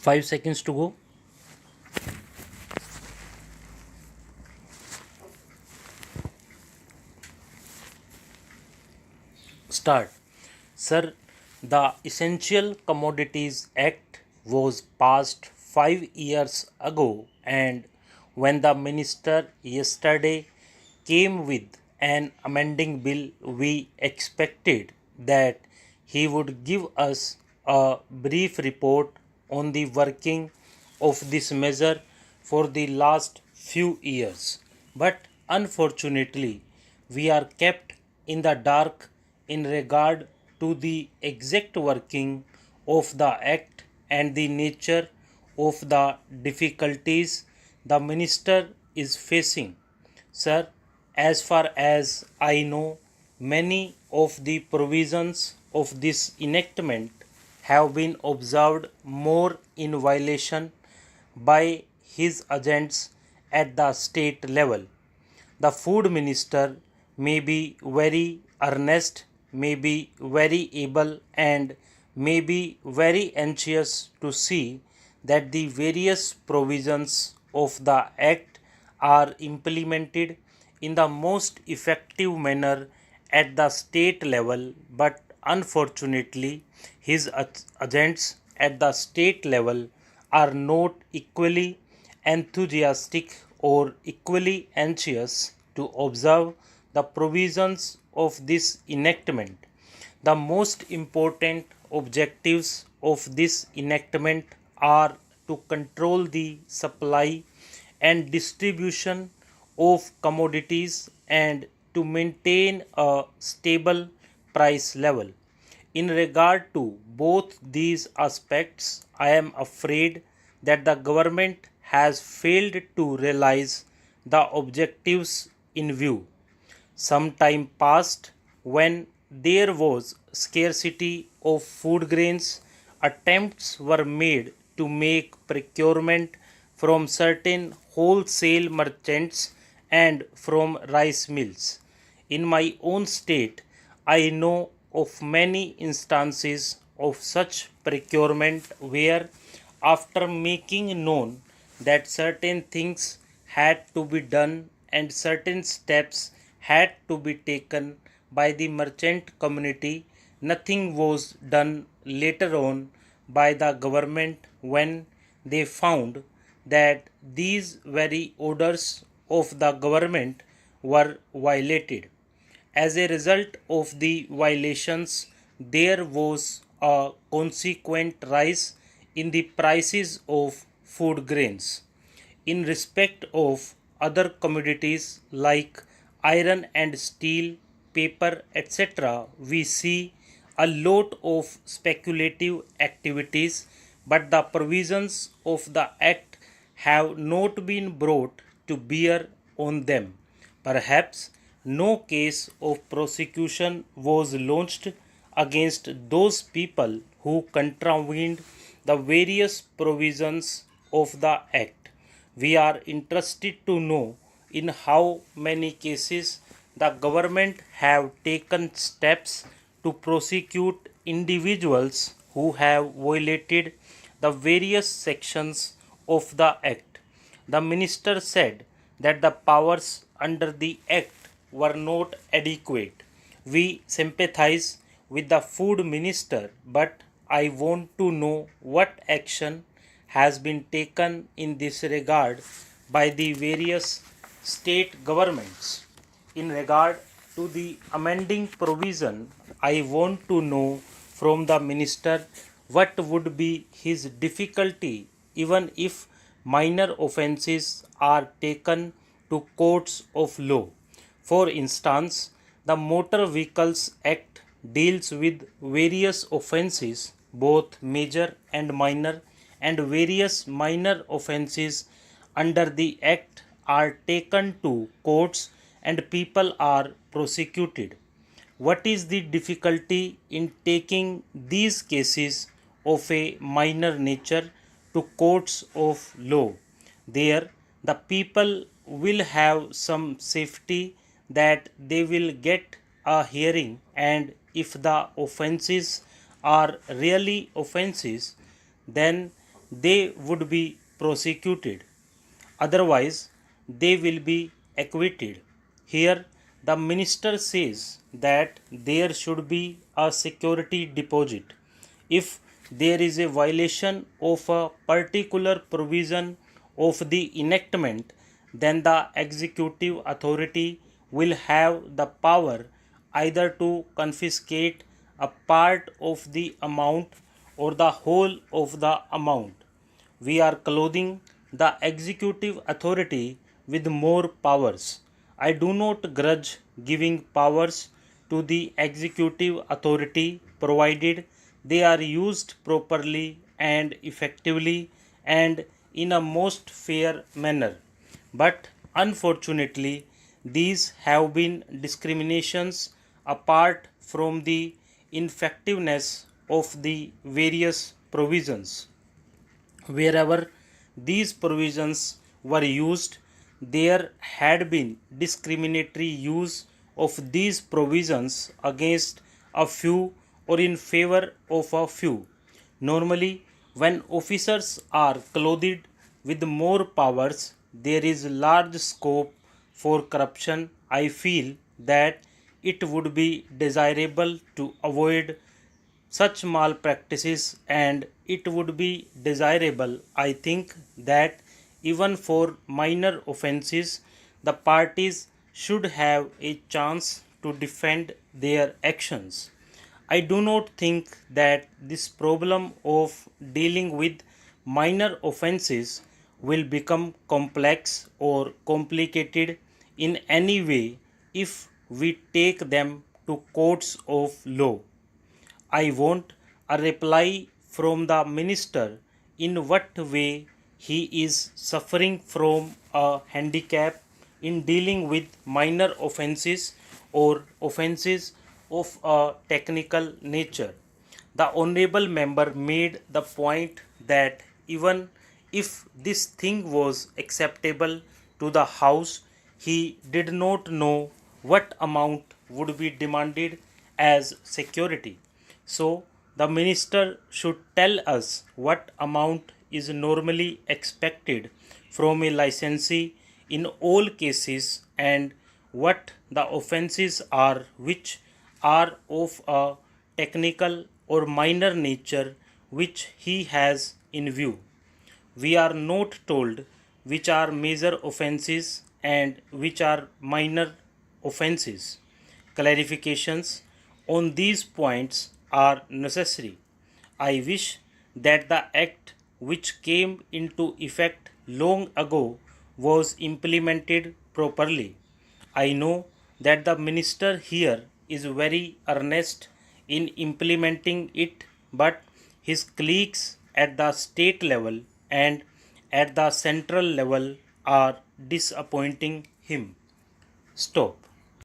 5 seconds to go. Start. Sir, the Essential Commodities Act was passed 5 years ago, and when the minister yesterday came with an amending bill, we expected that he would give us a brief report on the working of this measure for the last few years. But unfortunately, we are kept in the dark in regard to the exact working of the Act and the nature of the difficulties the minister is facing. Sir, as far as I know, many of the provisions of this enactment have been observed more in violation by his agents at the state level. The food minister may be very earnest, may be very able, and may be very anxious to see that the various provisions of the Act are implemented in the most effective manner at the state level, but unfortunately, his agents at the state level are not equally enthusiastic or equally anxious to observe the provisions of this enactment. The most important objectives of this enactment are to control the supply and distribution of commodities and to maintain a stable price level. In regard to both these aspects, I am afraid that the government has failed to realize the objectives in view. Some time passed when there was scarcity of food grains, attempts were made to make procurement from certain wholesale merchants and from rice mills. In my own state, I know of many instances of such procurement where, after making known that certain things had to be done and certain steps had to be taken by the merchant community, nothing was done later on by the government when they found that these very orders of the government were violated. As a result of the violations, there was a consequent rise in the prices of food grains. In respect of other commodities like iron and steel, paper, etc., we see a lot of speculative activities, but the provisions of the Act have not been brought to bear on them. Perhaps no case of prosecution was launched against those people who contravened the various provisions of the Act. We are interested to know in how many cases the government have taken steps to prosecute individuals who have violated the various sections of the Act. The minister said that the powers under the Act were not adequate. We sympathize with the food minister, but I want to know what action has been taken in this regard by the various state governments. In regard to the amending provision, I want to know from the minister what would be his difficulty even if minor offences are taken to courts of law. For instance, the Motor Vehicles Act deals with various offences, both major and minor, and various minor offences under the Act are taken to courts and people are prosecuted. What is the difficulty in taking these cases of a minor nature to courts of law? There, the people will have some safety that they will get a hearing, and if the offences are really offences, then they would be prosecuted. Otherwise, they will be acquitted. Here, the minister says that there should be a security deposit. If there is a violation of a particular provision of the enactment, then the executive authority will have the power either to confiscate a part of the amount or the whole of the amount. We are clothing the executive authority with more powers. I do not grudge giving powers to the executive authority provided they are used properly and effectively and in a most fair manner. But unfortunately, these have been discriminations apart from the ineffectiveness of the various provisions. Wherever these provisions were used, there had been discriminatory use of these provisions against a few or in favor of a few. Normally, when officers are clothed with more powers, there is large scope for corruption. I feel that it would be desirable to avoid such malpractices, and it would be desirable, I think, that even for minor offences, the parties should have a chance to defend their actions. I do not think that this problem of dealing with minor offences will become complex or complicated in any way if we take them to courts of law. I want a reply from the minister in what way he is suffering from a handicap in dealing with minor offences or offences of a technical nature. The honorable member made the point that even if this thing was acceptable to the House, he did not know what amount would be demanded as security. So, the minister should tell us what amount is normally expected from a licensee in all cases and what the offences are which are of a technical or minor nature which he has in view. We are not told which are major offences and which are minor offences. Clarifications on these points are necessary. I wish that the Act which came into effect long ago was implemented properly. I know that the minister here is very earnest in implementing it, but his colleagues at the state level and at the central level are disappointing him. Stop.